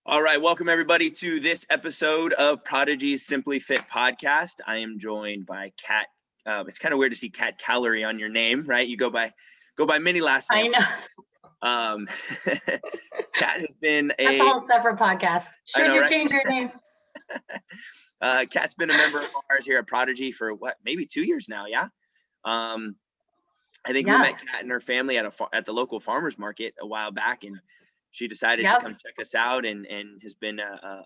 All right, welcome everybody to this episode of Prodigy's Simply Fit podcast. I am joined by Kat. It's kind of weird to see Kat Calorie on your name, right? You go by many last names. I know. Kat has been That's a whole separate podcast. Should you change your name? Kat's been a member of ours here at Prodigy for maybe 2 years now, yeah? I think we met Kat and her family at the local farmers market a while back, and she decided to come check us out and has been a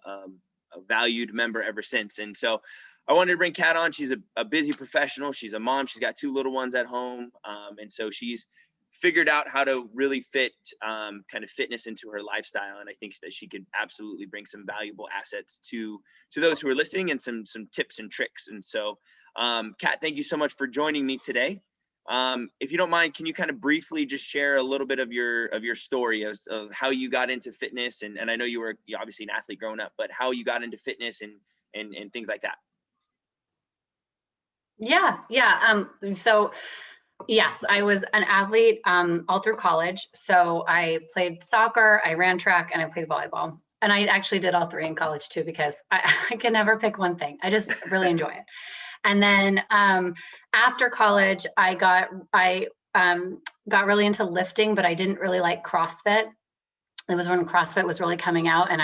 valued member ever since. And so I wanted to bring Kat on. She's a busy professional. She's a mom. She's got 2 little ones at home. And so she's figured out how to really fit kind of fitness into her lifestyle. And I think that she could absolutely bring some valuable assets to those who are listening and some tips and tricks. And so Kat, thank you so much for joining me today. If you don't mind, can you kind of briefly just share a little bit of your story of how you got into fitness? And I know you're obviously an athlete growing up, but how you got into fitness and things like that. Yeah. So yes, I was an athlete all through college. So I played soccer, I ran track, and I played volleyball. And I actually did all 3 in college too, because I can never pick one thing. I just really enjoy it. And then after college, I got really into lifting, but I didn't really like CrossFit. It was when CrossFit was really coming out, and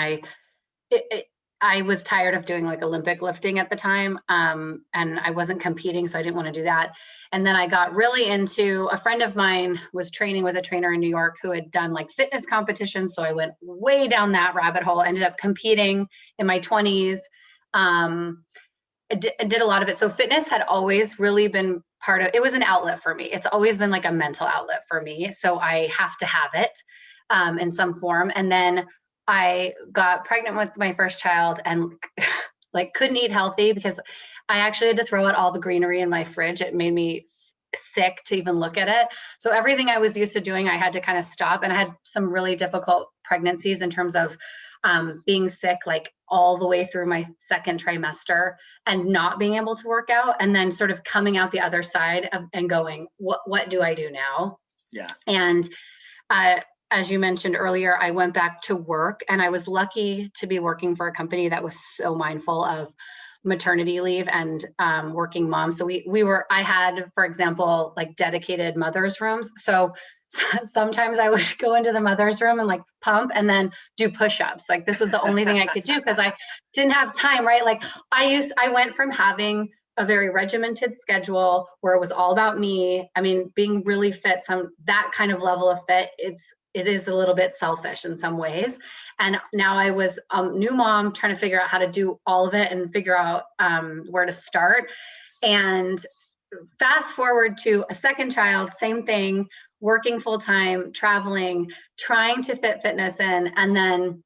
I was tired of doing like Olympic lifting at the time, and I wasn't competing, so I didn't want to do that. And then I got really into, a friend of mine was training with a trainer in New York who had done like fitness competitions, so I went way down that rabbit hole, ended up competing in my 20s. I did a lot of it. So fitness had always really been it was an outlet for me. It's always been like a mental outlet for me. So I have to have it in some form. And then I got pregnant with my first child and like couldn't eat healthy because I actually had to throw out all the greenery in my fridge. It made me sick to even look at it. So everything I was used to doing, I had to kind of stop. And I had some really difficult pregnancies in terms of being sick, like all the way through my 2nd trimester and not being able to work out, and then sort of coming out the other side and going, what do I do now? Yeah. And as you mentioned earlier, I went back to work, and I was lucky to be working for a company that was so mindful of maternity leave and working moms. So I had, for example, like dedicated mother's rooms. So sometimes I would go into the mother's room and like pump and then do push-ups. Like this was the only thing I could do because I didn't have time, right? Like I went from having a very regimented schedule where it was all about me. I mean, being really fit, that kind of level of fit, it is a little bit selfish in some ways. And now I was a new mom trying to figure out how to do all of it and figure out where to start. And fast forward to a 2nd child, same thing, working full-time, traveling, trying to fit fitness in, and then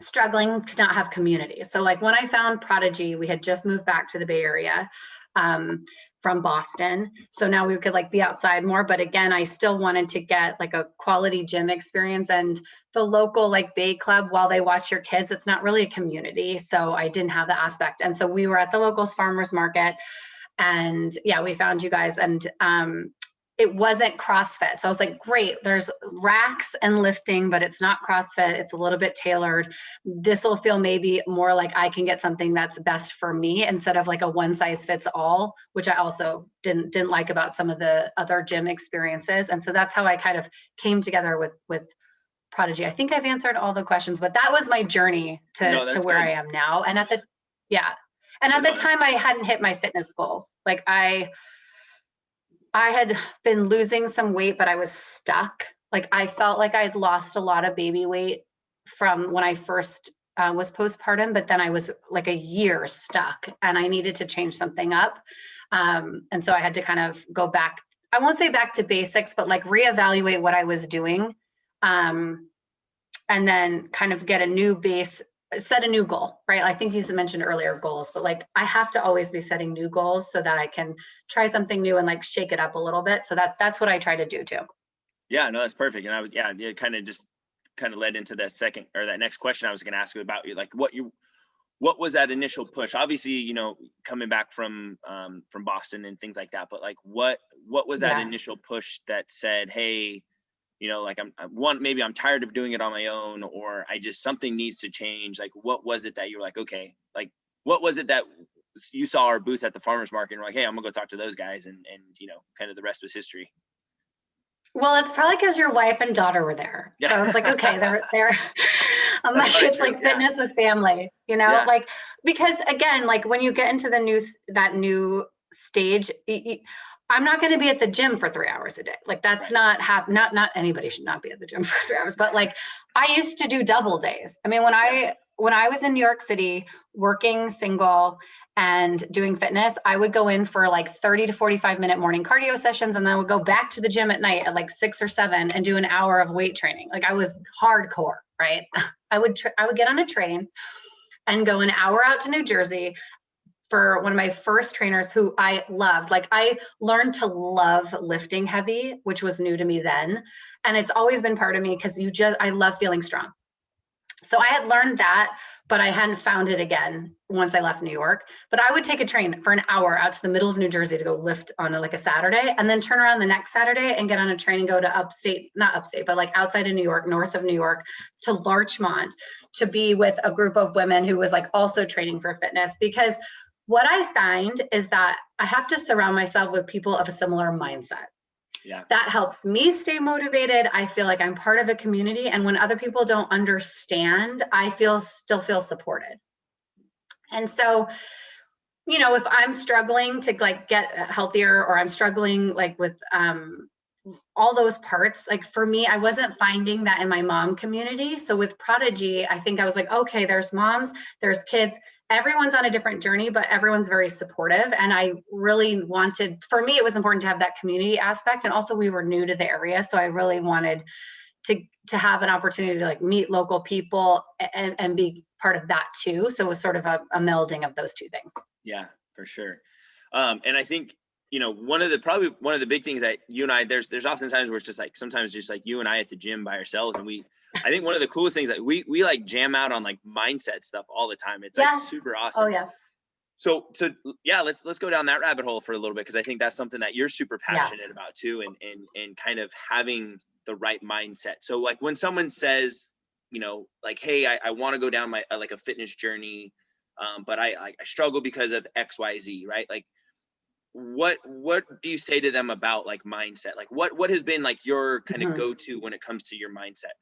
struggling to not have community. So like when I found Prodigy, we had just moved back to the Bay Area from Boston. So now we could like be outside more. But again, I still wanted to get like a quality gym experience, and the local like Bay Club, while they watch your kids, it's not really a community. So I didn't have the aspect. And so we were at the local farmers market, and we found you guys, and it wasn't CrossFit. So I was like, great, there's racks and lifting, but it's not CrossFit. It's a little bit tailored. This will feel maybe more like I can get something that's best for me instead of like a one size fits all, which I also didn't like about some of the other gym experiences. And so that's how I kind of came together with Prodigy. I think I've answered all the questions, but that was my journey to where I am now. And at the time I hadn't hit my fitness goals. Like I had been losing some weight, but I was stuck. Like I felt like I'd lost a lot of baby weight from when I first was postpartum, but then I was like a year stuck and I needed to change something up. And so I had to kind of go back, I won't say back to basics, but like reevaluate what I was doing. And then kind of get a new base, set a new goal, right? I think you mentioned earlier goals, but like I have to always be setting new goals so that I can try something new and like shake it up a little bit. So that's what I try to do too. Yeah, no, that's perfect. And it kind of led into that next question I was going to ask you about. You like what was that initial push? Obviously, coming back from Boston and things like that, but like what was that initial push that said, hey, like maybe I'm tired of doing it on my own, or something needs to change. Like, what was it that you were like, okay, like, what was it that you saw our booth at the farmer's market and were like, hey, I'm gonna go talk to those guys, and kind of the rest was history? Well, it's probably because your wife and daughter were there. So I was like, okay, they're I'm like, it's like fitness with family, Yeah. like, because again, like when you get into that new stage, I'm not going to be at the gym for 3 hours a day. Like that's Right. not anybody should not be at the gym for 3 hours, but like I used to do double days. I mean, when I was in New York City working single and doing fitness, I would go in for like 30 to 45-minute morning cardio sessions, and then I would go back to the gym at night at like 6 or 7 and do an hour of weight training. Like I was hardcore, right? I would get on a train and go an hour out to New Jersey for one of my first trainers who I loved. Like I learned to love lifting heavy, which was new to me then. And it's always been part of me because I love feeling strong. So I had learned that, but I hadn't found it again once I left New York. But I would take a train for an hour out to the middle of New Jersey to go lift on like a Saturday, and then turn around the next Saturday and get on a train and go to not upstate, but like outside of New York, north of New York, to Larchmont, to be with a group of women who was like also training for fitness. Because what I find is that I have to surround myself with people of a similar mindset. Yeah. That helps me stay motivated. I feel like I'm part of a community. And when other people don't understand, I still feel supported. And so, if I'm struggling to like get healthier, or I'm struggling like with all those parts, like for me, I wasn't finding that in my mom community. So with Prodigy, I think I was like, okay, there's moms, there's kids, everyone's on a different journey, but everyone's very supportive. And I really for me, it was important to have that community aspect. And also we were new to the area. So I really wanted to have an opportunity to like meet local people and be part of that too. So it was sort of a melding of those two things. Yeah, for sure. And I think, one of the big things that you and I, there's often times where it's just like, sometimes just like you and I at the gym by ourselves. And I think one of the coolest things that we like jam out on like mindset stuff all the time. It's like super awesome. Oh yes. So yeah, let's go down that rabbit hole for a little bit, because I think that's something that you're super passionate about too, and kind of having the right mindset. So like when someone says, like, hey, I want to go down my like a fitness journey, but I struggle because of XYZ, right? Like what do you say to them about like mindset? Like what has been like your kind of go-to when it comes to your mindset?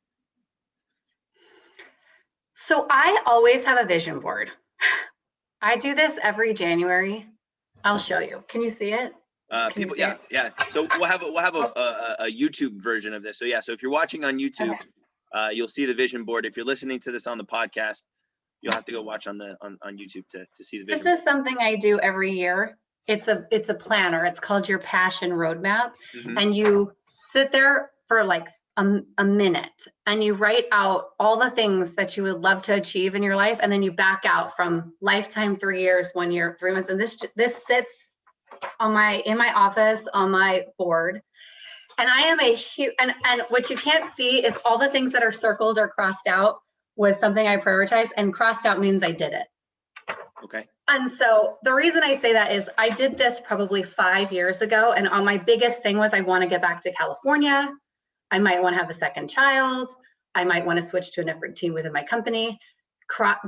So I always have a vision board. I do this every January. I'll show you. Can you see it? People, yeah. So we'll have a YouTube version of this. So yeah, so if you're watching on YouTube, you'll see the vision board. If you're listening to this on the podcast, you'll have to go watch on YouTube to see the vision. This is something I do every year. It's a planner. It's called your passion roadmap. Mm-hmm. And you sit there for like a minute and you write out all the things that you would love to achieve in your life. And then you back out from lifetime, 3 years, 1 year, 3 months. And this sits in my office on my board. And I am a huge, and what you can't see is all the things that are circled or crossed out was something I prioritized, and crossed out means I did it. Okay. And so the reason I say that is I did this probably 5 years ago. And on my biggest thing was I want to get back to California. I might want to have a second child. I might want to switch to a different team within my company.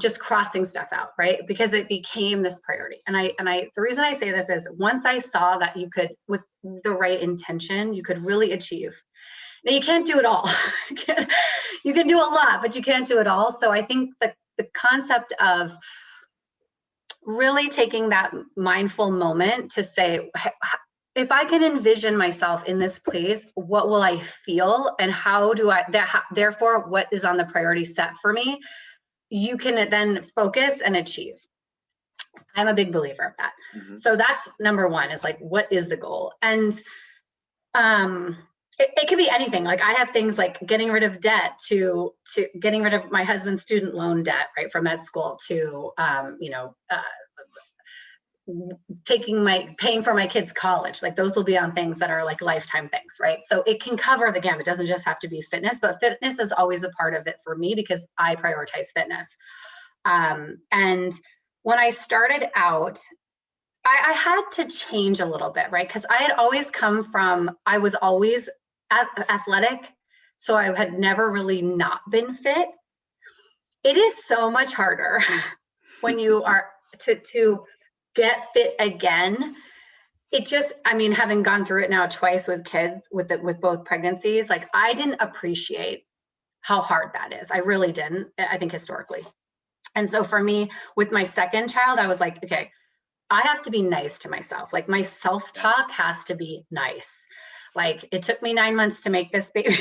Just crossing stuff out, right? Because it became this priority. And the reason I say this is once I saw that you could, with the right intention, you could really achieve. Now you can't do it all. You can do a lot, but you can't do it all. So I think the concept of really taking that mindful moment to say, if I can envision myself in this place, what will I feel? And how do therefore, what is on the priority set for me? You can then focus and achieve. I'm a big believer of that. Mm-hmm. So that's number one, is like, what is the goal? And it could be anything. Like I have things like getting rid of debt to getting rid of my husband's student loan debt, right, from med school, to paying for my kids' college. Like those will be on things that are like lifetime things, right? So it can cover the gamut. It doesn't just have to be fitness, but fitness is always a part of it for me because I prioritize fitness. And when I started out, I had to change a little bit, right? Because I had always I was always athletic, So I had never really not been fit. It is so much harder when you are to get fit again. It just, I mean, having gone through it now twice with kids, with both pregnancies, like I didn't appreciate how hard that is. I really didn't, I think historically. And so for me, with my second child, I was like, okay, I have to be nice to myself. Like my self-talk has to be nice. Like it took me 9 months to make this baby.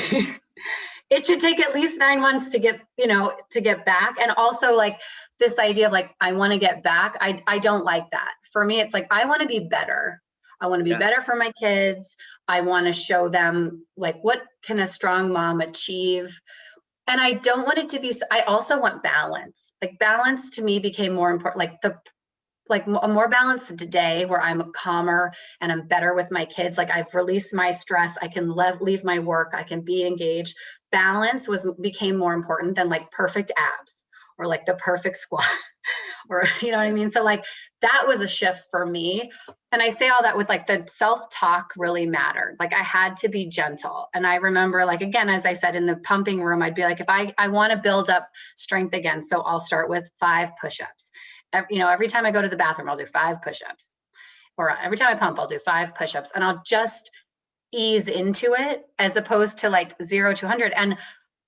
It should take at least 9 months to get, to get back. And also like this idea of like, I want to get back. I don't like that. For me, it's like, I want to be better. I want to be better for my kids. I want to show them like, what can a strong mom achieve? And I don't want it to be, I also want balance. Like balance to me became more important, like a more balanced day where I'm calmer and I'm better with my kids. Like I've released my stress. I can leave my work. I can be engaged. Balance became more important than like perfect abs or like the perfect squat or, you know what I mean? So like that was a shift for me. And I say all that with like the self-talk really mattered. Like I had to be gentle. And I remember like, again, as I said, in the pumping room, I'd be like, if I want to build up strength again, so I'll start with 5 push-ups. Every time I go to the bathroom, I'll do 5 push-ups. Or every time I pump, I'll do 5 push-ups. And I'll just ease into it as opposed to like 0 to 100. And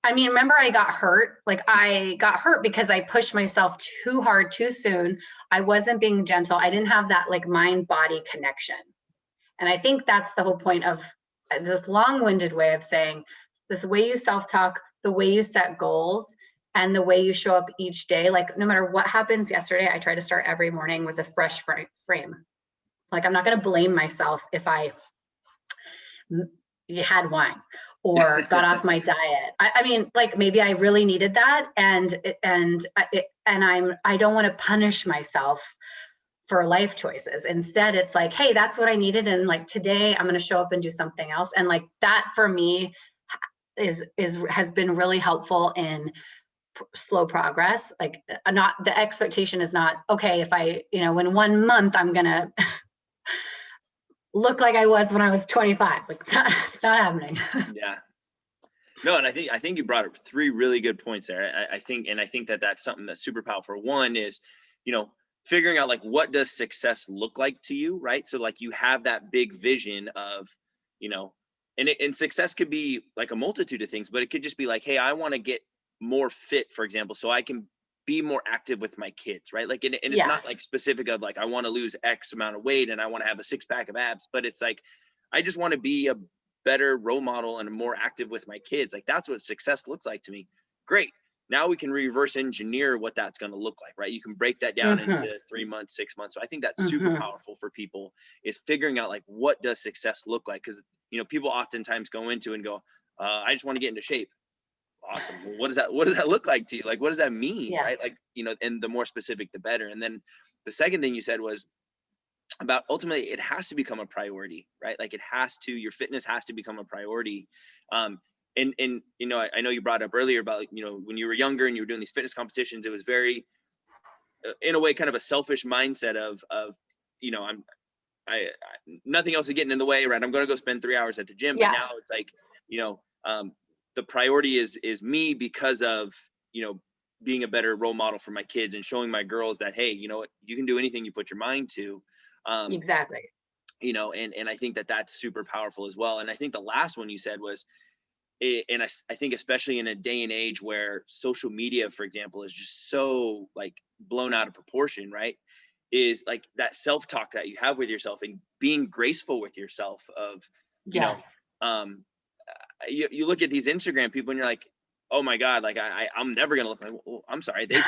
I mean, remember I got hurt. Like I got hurt because I pushed myself too hard too soon. I wasn't being gentle. I didn't have that like mind-body connection. And I think that's the whole point of this long-winded way of saying this way you self-talk, the way you set goals, and the way you show up each day. Like no matter what happens yesterday, I try to start every morning with a fresh frame. Like I'm not going to blame myself if I had wine or got off my diet. I mean, like maybe I really needed that, and I don't want to punish myself for life choices. Instead, it's like, hey, that's what I needed, and like today I'm going to show up and do something else. And like that for me has been really helpful in slow progress. Like not the expectation is not okay if I in 1 month I'm gonna look like I was when I was 25. Like it's not happening. Yeah. No, and I think you brought up 3 really good points there. I think that that's something that's super powerful. One is, figuring out like what does success look like to you, right? So like you have that big vision of, and success could be like a multitude of things, but it could just be like, hey, I want to get more fit, for example, so I can be more active with my kids, right? Like, and it's not like specific of like, I want to lose X amount of weight and I want to have a 6-pack of abs, but it's like, I just want to be a better role model and more active with my kids. Like that's what success looks like to me. Great. Now we can reverse engineer what that's going to look like, right? You can break that down into 3 months, 6 months. So I think that's super powerful for people, is figuring out like, what does success look like? Because, people oftentimes go into and go, I just want to get into shape. Awesome. Well, what does that look like to you? Like, what does that mean? Right? Like, and the more specific, the better. And then the second thing you said was about ultimately it has to become a priority, right? Like your fitness has to become a priority. And I know you brought up earlier about, when you were younger and you were doing these fitness competitions, it was very, in a way, kind of a selfish mindset of, I nothing else is getting in the way, right? I'm going to go spend 3 hours at the gym. But now it's like, the priority is me because of, being a better role model for my kids and showing my girls that, hey, you can do anything you put your mind to. Exactly. And I think that that's super powerful as well. And I think the last one you said was, and I think especially in a day and age where social media, for example, is just so like blown out of proportion, right? Is like that self-talk that you have with yourself and being graceful with yourself of, you look at these Instagram people and you're like, oh my God, like I'm never going to look like, well, I'm sorry. They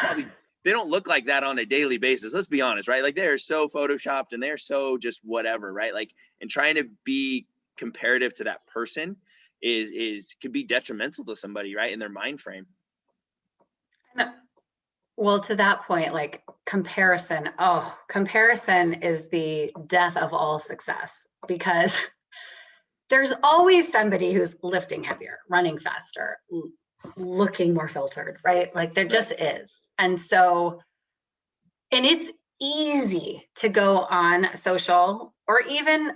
don't look like that on a daily basis. Let's be honest, right? Like they're so photoshopped and they're so just whatever, right? Like, and trying to be comparative to that person could be detrimental to somebody, right? In their mind frame. Well, to that point, like comparison is the death of all success, because there's always somebody who's lifting heavier, running faster, looking more filtered, right? Like there just is. And so, and it's easy to go on social or even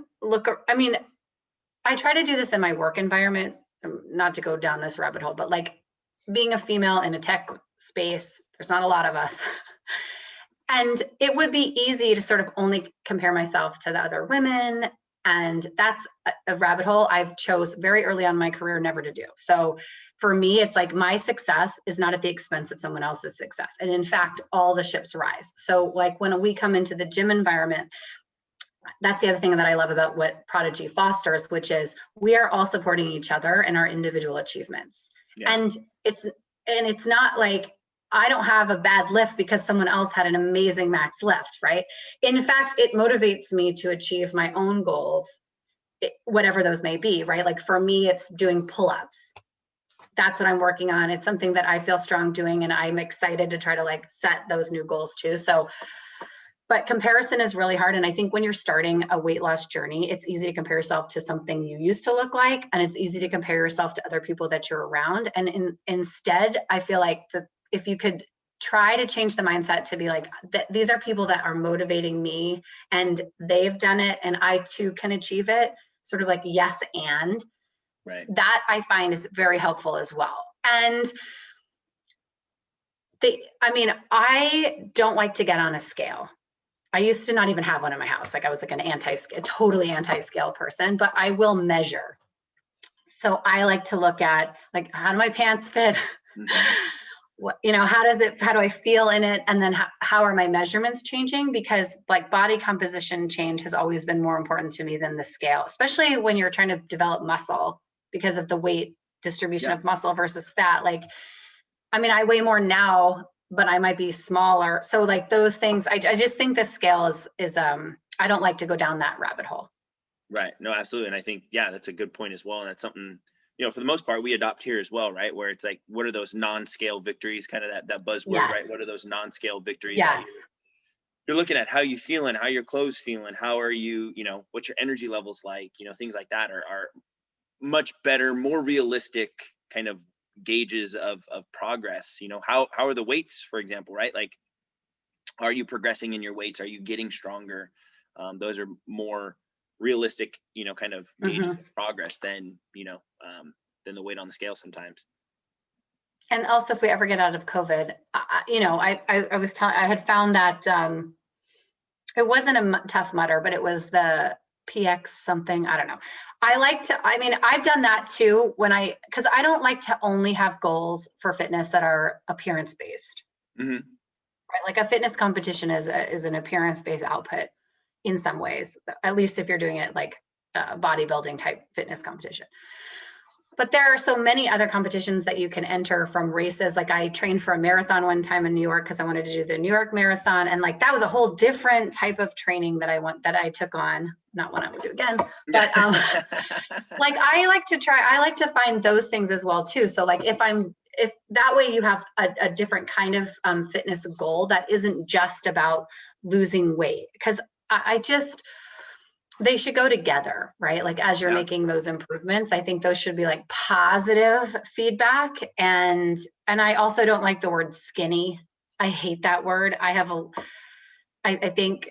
I try to do this in my work environment not to go down this rabbit hole, but like being a female in a tech space, there's not a lot of us. And it would be easy to sort of only compare myself to the other women. And that's a rabbit hole I've chose very early on in my career never to do. So for me, it's like my success is not at the expense of someone else's success. And in fact, all the ships rise. So like when we come into the gym environment, that's the other thing that I love about what Prodigy fosters, which is we are all supporting each other in our individual achievements. Yeah. And it's not like I don't have a bad lift because someone else had an amazing max lift, right? In fact, it motivates me to achieve my own goals, whatever those may be, right? Like for me, it's doing pull-ups. That's what I'm working on. It's something that I feel strong doing, and I'm excited to try to like set those new goals too. So, but comparison is really hard. And I think when you're starting a weight loss journey, it's easy to compare yourself to something you used to look like, and it's easy to compare yourself to other people that you're around. And instead, I feel like if you could try to change the mindset to be like, these are people that are motivating me and they've done it and I too can achieve it, sort of like yes and. Right. That I find is very helpful as well. And I don't like to get on a scale. I used to not even have one in my house. Like I was like a totally anti-scale person, but I will measure. So I like to look at like, how do my pants fit? What, how do I feel in it? And then how are my measurements changing? Because like body composition change has always been more important to me than the scale, especially when you're trying to develop muscle because of the weight distribution of muscle versus fat. Like, I weigh more now, but I might be smaller. So like those things, I just think the scale is I don't like to go down that rabbit hole. Right. No, absolutely. And I think, that's a good point as well. And that's something, for the most part, we adopt here as well, right? Where it's like, what are those non-scale victories? Kind of that buzzword, right? What are those non-scale victories? Yes. You're looking at how you feeling, how your clothes feeling, how are you, what's your energy levels like, things like that are much better, more realistic kind of gauges of progress. How are the weights, for example, right? Like, are you progressing in your weights? Are you getting stronger? Those are more realistic, kind of gauge of progress than the weight on the scale sometimes. And also, if we ever get out of COVID, I had found that it wasn't a Tough Mudder, but it was the PX something. I don't know. I've done that too because I don't like to only have goals for fitness that are appearance based. Mm-hmm. Right? Like a fitness competition is an appearance based output in some ways, at least if you're doing it like a bodybuilding type fitness competition. But there are so many other competitions that you can enter from races. Like I trained for a marathon one time in New York because I wanted to do the New York Marathon. And like, that was a whole different type of training that I took on. Not one I would do again, but like, I like to find those things as well too. So like if that way you have a different kind of fitness goal that isn't just about losing weight. Because they should go together, right? Like as you're making those improvements, I think those should be like positive feedback. And I also don't like the word skinny. I hate that word. I think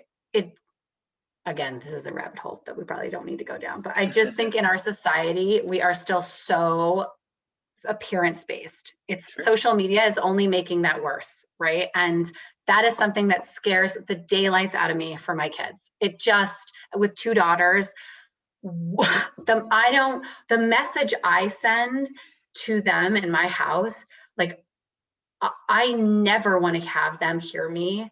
again, this is a rabbit hole that we probably don't need to go down, but I just think in our society, we are still so appearance based. Social media is only making that worse, right? And that is something that scares the daylights out of me for my kids. With 2 daughters, the message I send to them in my house, like I never want to have them hear me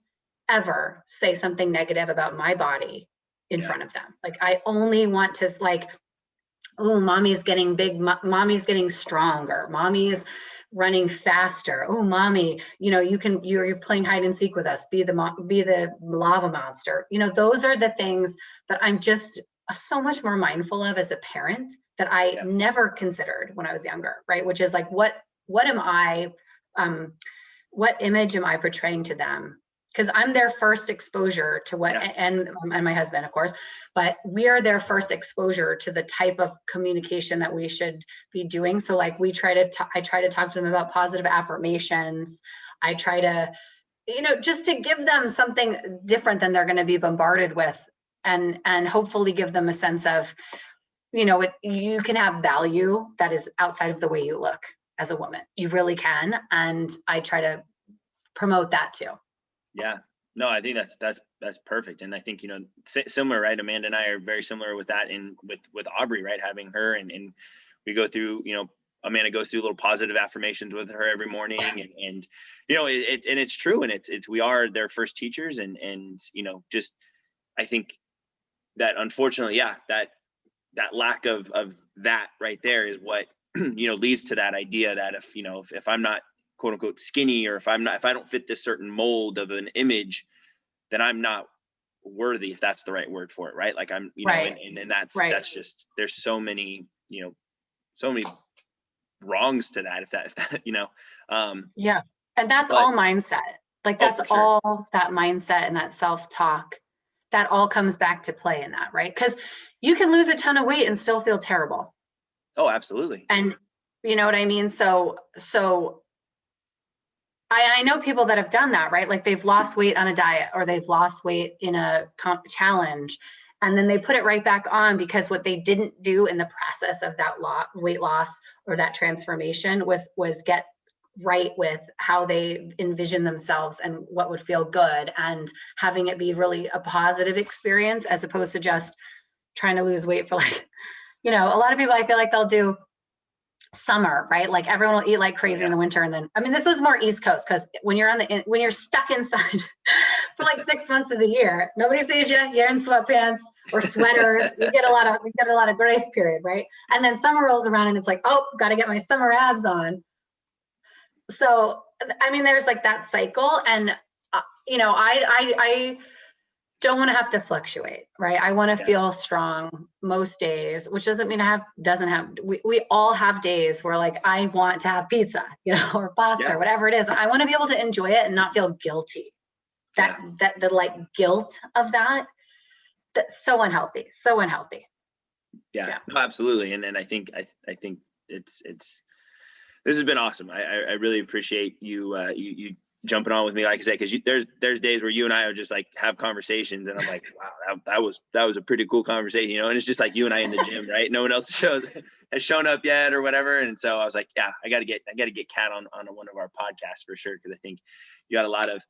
ever say something negative about my body in front of them. Like I only want to like, oh, mommy's getting big, mommy's getting stronger, mommy's running faster. Oh, mommy, you're playing hide and seek with us. Be the lava monster. Those are the things that I'm just so much more mindful of as a parent that I never considered when I was younger, right? Which is like, what am I, what image am I portraying to them? Because I'm their first exposure to and my husband, of course, but we are their first exposure to the type of communication that we should be doing. So like I try to talk to them about positive affirmations. I try to, just to give them something different than they're going to be bombarded with, and hopefully give them a sense of, you can have value that is outside of the way you look as a woman. You really can. And I try to promote that too. Yeah. No, I think that's perfect. And I think, similar, right? Amanda and I are very similar with that with Aubrey, right? Having her and we go through, Amanda goes through little positive affirmations with her every morning and it's true. And we are their first teachers and just, I think that unfortunately, that lack of that right there is what, leads to that idea that if I'm not quote unquote skinny, or if I don't fit this certain mold of an image, then I'm not worthy, if that's the right word for it. Right. Like I'm, right. and that's, right. that's just, there's so many wrongs to that, if that, yeah. And that's all mindset. Like that's sure. all that mindset and that self-talk, that all comes back to play in that, right? Because you can lose a ton of weight and still feel terrible. Oh, absolutely. And you know what I mean? So I know people that have done that, right? Like they've lost weight on a diet or they've lost weight in a challenge, and then they put it right back on because what they didn't do in the process of that weight loss or that transformation was get right with how they envision themselves and what would feel good, and having it be really a positive experience as opposed to just trying to lose weight for like, a lot of people, I feel like they'll do summer, right? Like everyone will eat like crazy in the winter. And then, I mean, this was more East Coast because when you're stuck inside for like 6 months of the year, nobody sees you. You're in sweatpants or sweaters. You get a lot of grace period, right? And then summer rolls around and it's like, oh, got to get my summer abs on. So, I mean, there's like that cycle, and I don't want to have to fluctuate, right? I want to feel strong most days, which doesn't mean we all have days where like, I want to have pizza, or pasta or whatever it is. I want to be able to enjoy it and not feel guilty. That the like guilt of that's so unhealthy. Yeah. No, absolutely. And I think it's this has been awesome. I really appreciate you jumping on with me, like I said, because there's days where you and I are just like have conversations, and I'm like, wow, that was a pretty cool conversation, and it's just like you and I in the gym, right? No one else has shown up yet or whatever, and so I was like, yeah, I got to get Kat on one of our podcasts for sure, because I think you got a lot of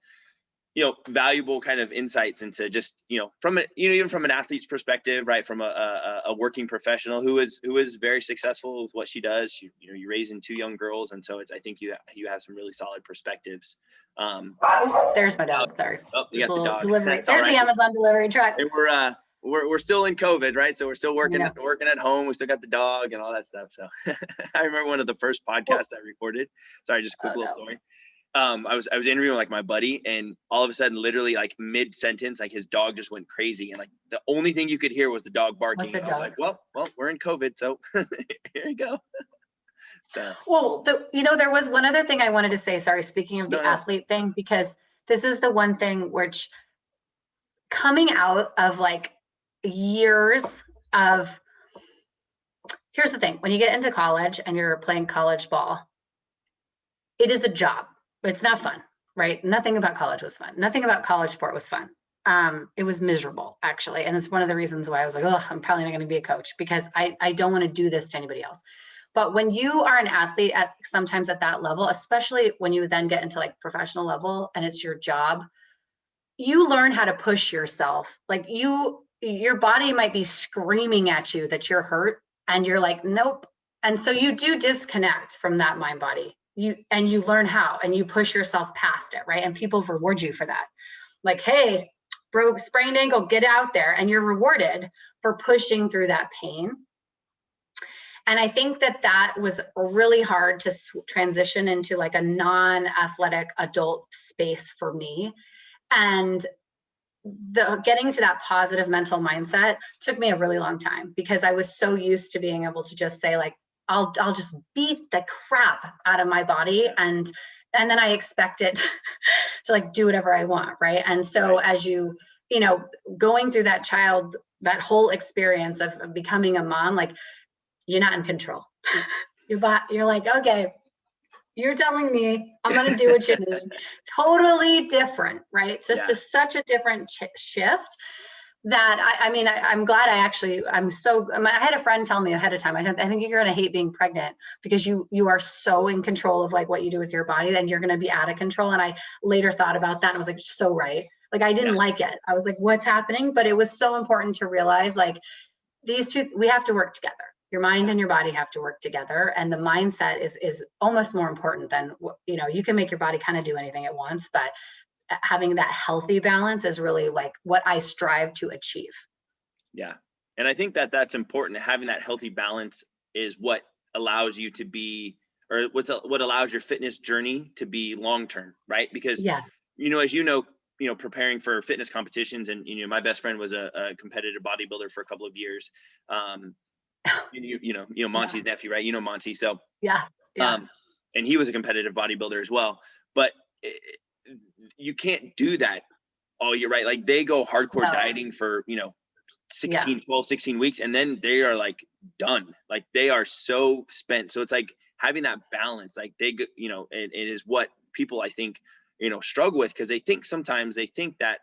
valuable kind of insights into just from even from an athlete's perspective, right? From a working professional who is very successful with what she does. You're raising 2 young girls, and so I think you have some really solid perspectives. There's my dog. Sorry. Oh, you got the dog. Delivery. There's the Amazon delivery truck. And we're still in COVID, right? So we're still working at home. We still got the dog and all that stuff. So I remember one of the first podcasts I recorded. Sorry, just a quick little story. I was interviewing like my buddy, and all of a sudden, literally like mid sentence, like his dog just went crazy, and like the only thing you could hear was the dog barking. I was like, well, we're in COVID, so here you go. So, well, there was one other thing I wanted to say. Sorry, speaking of the athlete thing, because this is the one thing which coming out of like years of, here's the thing, when you get into college and you're playing college ball, it is a job. It's not fun, right? Nothing about college was fun. Nothing about college sport was fun. It was miserable, actually. And it's one of the reasons why I was like, oh, I'm probably not going to be a coach, because I don't want to do this to anybody else. But when you are an athlete sometimes at that level, especially when you then get into like professional level and it's your job, you learn how to push yourself. Like your body might be screaming at you that you're hurt, and you're like, nope. And so you do disconnect from that mind body. You learn how, and you push yourself past it, right? And people reward you for that. Like, hey, sprained ankle, get out there. And you're rewarded for pushing through that pain. And I think that was really hard to transition into like a non-athletic adult space for me. And getting to that positive mental mindset took me a really long time, because I was so used to being able to just say like, I'll just beat the crap out of my body, and then I expect it to like do whatever I want, right? And so as going through that whole experience of becoming a mom, like you're not in control. You're like, okay, you're telling me I'm going to do what you need. Totally different, right? It's just such a different shift. I mean, I'm glad I had a friend tell me ahead of time, I think you're going to hate being pregnant because you are so in control of like what you do with your body, and you're going to be out of control. And I later thought about that and I was like, so right. Like, I didn't like it. I was like, what's happening? But it was so important to realize like these two, we have to work together. Your mind and your body have to work together. And the mindset is almost more important than, you know, you can make your body kind of do anything it wants, but having that healthy balance is really like what I strive to achieve. Yeah. And I think that that's important. Having that healthy balance is what allows you to be, or what allows your fitness journey to be long-term, right? Because, you know, as you know, preparing for fitness competitions, and, you know, my best friend was a competitive bodybuilder for a couple of years. You know, Monty's nephew, right? You know, Monty. So, and he was a competitive bodybuilder as well, but you can't do that all year, right? Like, they go hardcore dieting for, you know, 12, 16 weeks, and then they are like done. Like, they are so spent. So it's like having that balance, like you know, it is what people, I think, you know, struggle with, because they think that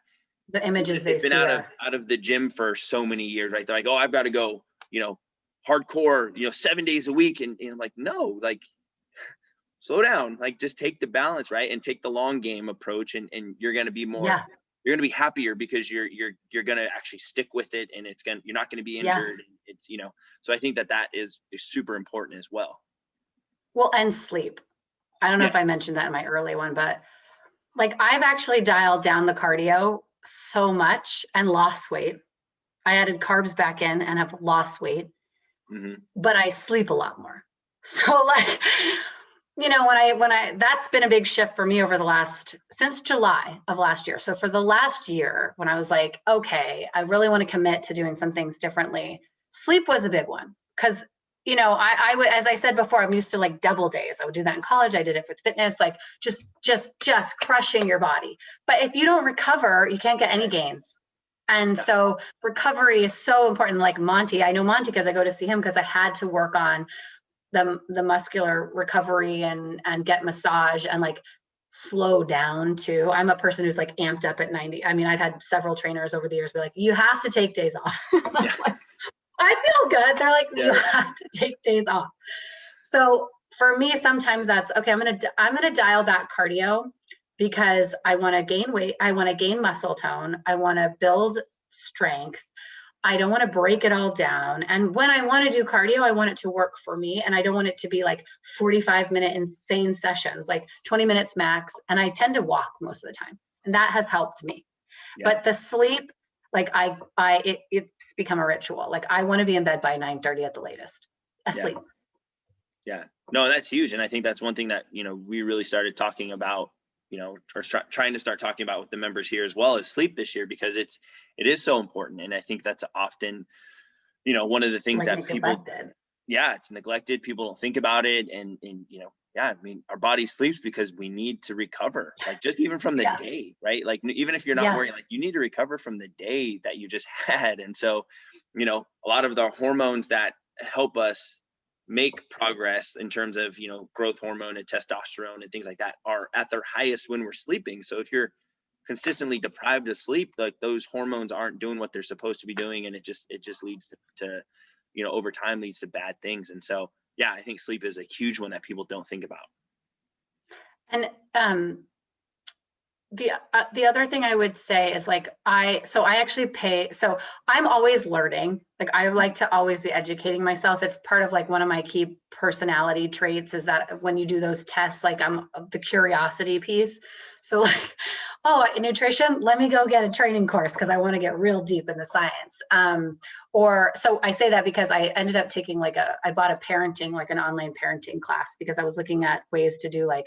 the images they've been out of the gym for so many years, right? They're like, oh, I've got to go, you know, hardcore, you know, 7 days a week. And I'm like, no, like, slow down, like, just take the balance, right? And take the long game approach, and you're going to be more, you're going to be happier because you're going to actually stick with it, and you're not going to be injured. It's, you know, so I think that is super important as well. Well, and sleep. I don't know if I mentioned that in my early one, but like, I've actually dialed down the cardio so much and lost weight. I added carbs back in and have lost weight, but I sleep a lot more. So like, you know, that's been a big shift for me since July of last year. So for the last year, when I was like, okay, I really want to commit to doing some things differently, sleep was a big one. Cause, you know, I would, as I said before, I'm used to like double days. I would do that in college. I did it with fitness, like just crushing your body. But if you don't recover, you can't get any gains. And so recovery is so important. Like Monty, I know Monty because I go to see him because I had to work on the muscular recovery and get massage and like slow down too. I'm a person who's like amped up at 90. I mean, I've had several trainers over the years be like, you have to take days off. Like, I feel good. They're like, you have to take days off. So for me, sometimes that's okay. I'm gonna dial back cardio because I want to gain weight. I want to gain muscle tone. I want to build strength. I don't want to break it all down. And when I want to do cardio, I want it to work for me. And I don't want it to be like 45-minute insane sessions, like 20 minutes max. And I tend to walk most of the time. And that has helped me. But the sleep, like it's become a ritual. Like, I want to be in bed by 9:30 at the latest, asleep. Yeah, no, that's huge. And I think that's one thing that, you know, we really started talking about, you know, or trying to start talking about with the members here as well, as sleep this year, because it is so important. And I think that's often, you know, one of the things that people, neglected. It's neglected. People don't think about it. And, you know, I mean, our body sleeps because we need to recover, like, just even from the day, right? Like, even if you're not worrying, like, you need to recover from the day that you just had. And so, you know, a lot of the hormones that help us make progress in terms of, you know, growth hormone and testosterone and things like that are at their highest when we're sleeping. So if you're consistently deprived of sleep, like, those hormones aren't doing what they're supposed to be doing, and it just leads to, you know, over time leads to bad things. And so, I think sleep is a huge one that people don't think about. And the other thing I would say is like, I'm always learning. Like, I like to always be educating myself. It's part of like one of my key personality traits is that when you do those tests, like, I'm the curiosity piece. So like, oh, nutrition, let me go get a training course because I want to get real deep in the science. So I say that because I ended up taking I bought a parenting, like an online parenting class, because I was looking at ways to do like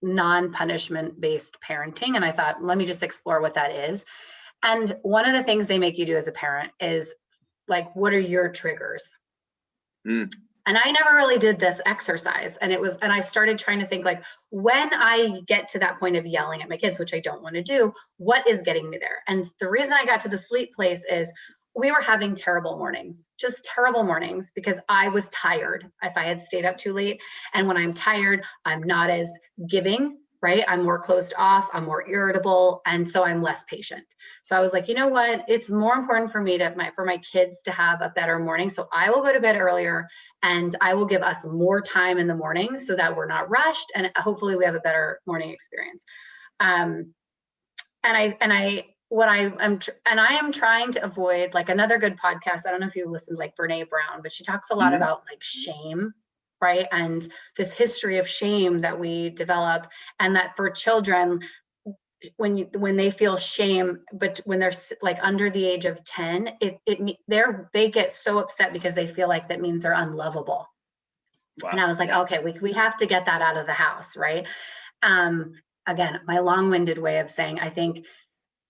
non-punishment based parenting. And I thought, let me just explore what that is. And one of the things they make you do as a parent is like, what are your triggers? And I never really did this exercise. And I started trying to think, like, when I get to that point of yelling at my kids, which I don't want to do, what is getting me there? And the reason I got to the sleep place is we were having terrible mornings, just terrible mornings, because I was tired if I had stayed up too late. And when I'm tired, I'm not as giving, right? I'm more closed off, I'm more irritable, and so I'm less patient. So I was like, you know what? It's more important for me for my kids to have a better morning. So I will go to bed earlier, and I will give us more time in the morning so that we're not rushed, and hopefully we have a better morning experience. And I am trying to avoid, like, another good podcast. I don't know if you listen to like Brene Brown, but she talks a lot about like shame, right? And this history of shame that we develop, and that for children, when they feel shame, but when they're like under the age of 10, they get so upset because they feel like that means they're unlovable. Wow. And I was like, okay, we have to get that out of the house, right? Again, my long-winded way of saying, I think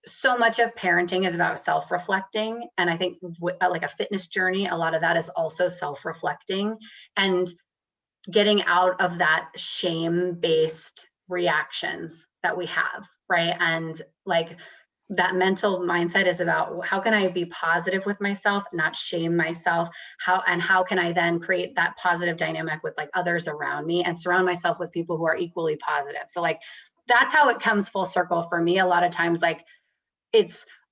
so much of parenting is about self-reflecting. And I think like a fitness journey, a lot of that is also self-reflecting and getting out of that shame-based reactions that we have, right? And like that mental mindset is about how can I be positive with myself, not shame myself? How can I then create that positive dynamic with like others around me and surround myself with people who are equally positive? So like, that's how it comes full circle for me. A lot of times, like,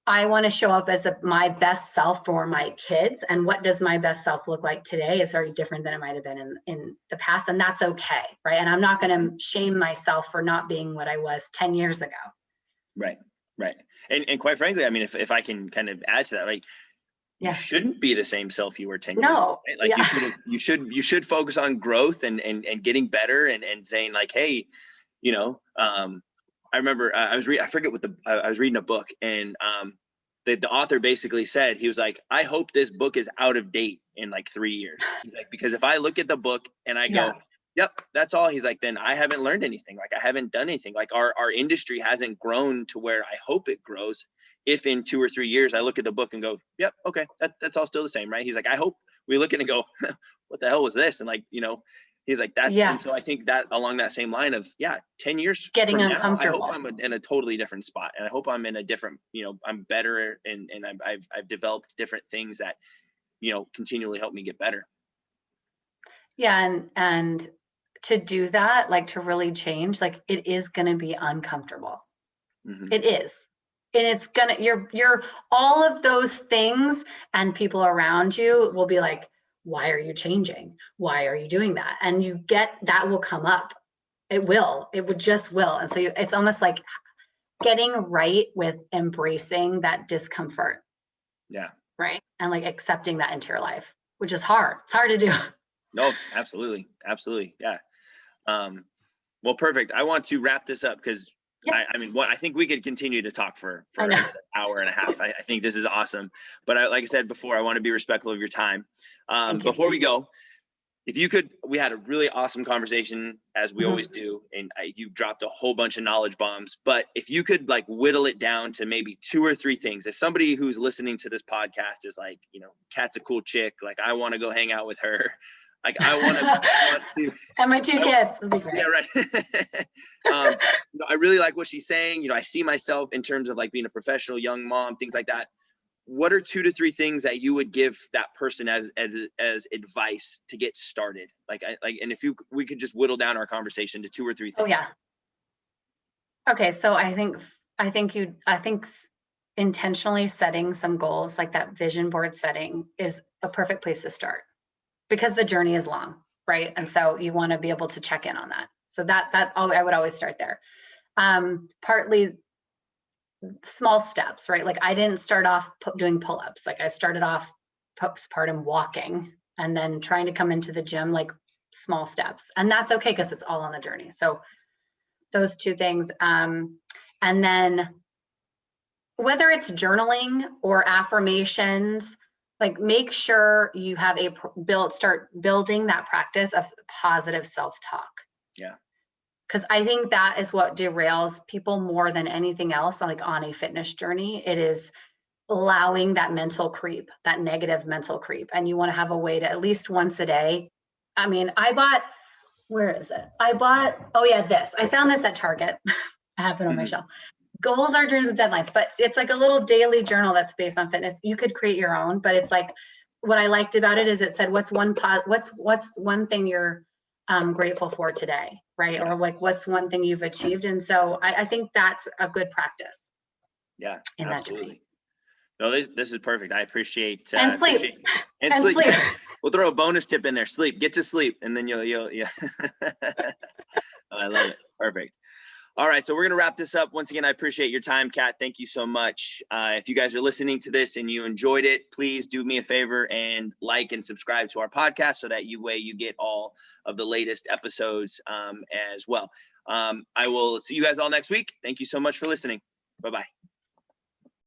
I want to show up as my best self for my kids. And what does my best self look like today is very different than it might have been in the past. And that's okay, right? And I'm not going to shame myself for not being what I was 10 years ago. Right. And quite frankly, I mean, if I can kind of add to that, like, you shouldn't be the same self you were 10 years ago. Right? Like you should focus on growth and getting better and saying like, hey, I remember I was reading a book, and the author basically said, he was like, I hope this book is out of date in like 3 years. He's like, because if I look at the book and I go, yep, that's all. He's like, then I haven't learned anything. Like I haven't done anything. Like our industry hasn't grown to where I hope it grows. If in 2 or 3 years I look at the book and go, yep, okay, that's all still the same, right? He's like, I hope we look at it and go, what the hell was this? And like, he's like, that's, and so I think that along that same line of, 10 years getting from uncomfortable. now, I hope I'm in a totally different spot. And I hope I'm in a different, I'm better. And I've developed different things that, continually help me get better. Yeah. And to do that, like to really change, like it is going to be uncomfortable. Mm-hmm. It is. And it's gonna, you're all of those things, and people around you will be like, why are you changing? Why are you doing that? And that will come up. It just will. And so it's almost like getting right with embracing that discomfort. Yeah. Right. And like accepting that into your life, which is hard. It's hard to do. No, absolutely. Absolutely. Yeah. Well, perfect. I want to wrap this up because I think we could continue to talk for an hour and a half. I think this is awesome. But like I said before, I want to be respectful of your time. Before we go, if you could, we had a really awesome conversation, as we always do, and you dropped a whole bunch of knowledge bombs. But if you could like whittle it down to maybe 2 or 3 things, if somebody who's listening to this podcast is like, Kat's a cool chick, like I want to go hang out with her. Like I want to, and my 2 kids would be great. Yeah, right. I really like what she's saying. I see myself in terms of like being a professional young mom, things like that. What are 2 to 3 things that you would give that person as advice to get started? And if we could just whittle down our conversation to 2 or 3 things. Oh yeah. Okay, so I think intentionally setting some goals, like that vision board setting, is a perfect place to start, because the journey is long, right? And so you want to be able to check in on that. So I would always start there. Partly small steps, right? Like I didn't start off doing pull-ups. Like I started off postpartum walking and then trying to come into the gym, like small steps. And that's okay, because it's all on the journey. So those 2 things. And then whether it's journaling or affirmations, like make sure you have start building that practice of positive self-talk. Yeah. Because I think that is what derails people more than anything else, like on a fitness journey. It is allowing that mental creep, that negative mental creep. And you want to have a way to, at least once a day. I mean, where is it? This. I found this at Target. I have it on my shelf. Goals are dreams with deadlines, but it's like a little daily journal that's based on fitness. You could create your own, but it's like, what I liked about it is it said, what's one thing you're grateful for today? right? Or like, what's one thing you've achieved? And so I think that's a good practice. Yeah, in absolutely. No, this is perfect. I appreciate and sleep. And sleep. Yes. We'll throw a bonus tip in there. Sleep. Get to sleep, and then you'll yeah. I love it. Perfect. All right, so we're gonna wrap this up. Once again, I appreciate your time, Kat. Thank you so much. If you guys are listening to this and you enjoyed it, please do me a favor and like and subscribe to our podcast so that you get all of the latest episodes as well. I will see you guys all next week. Thank you so much for listening. Bye-bye.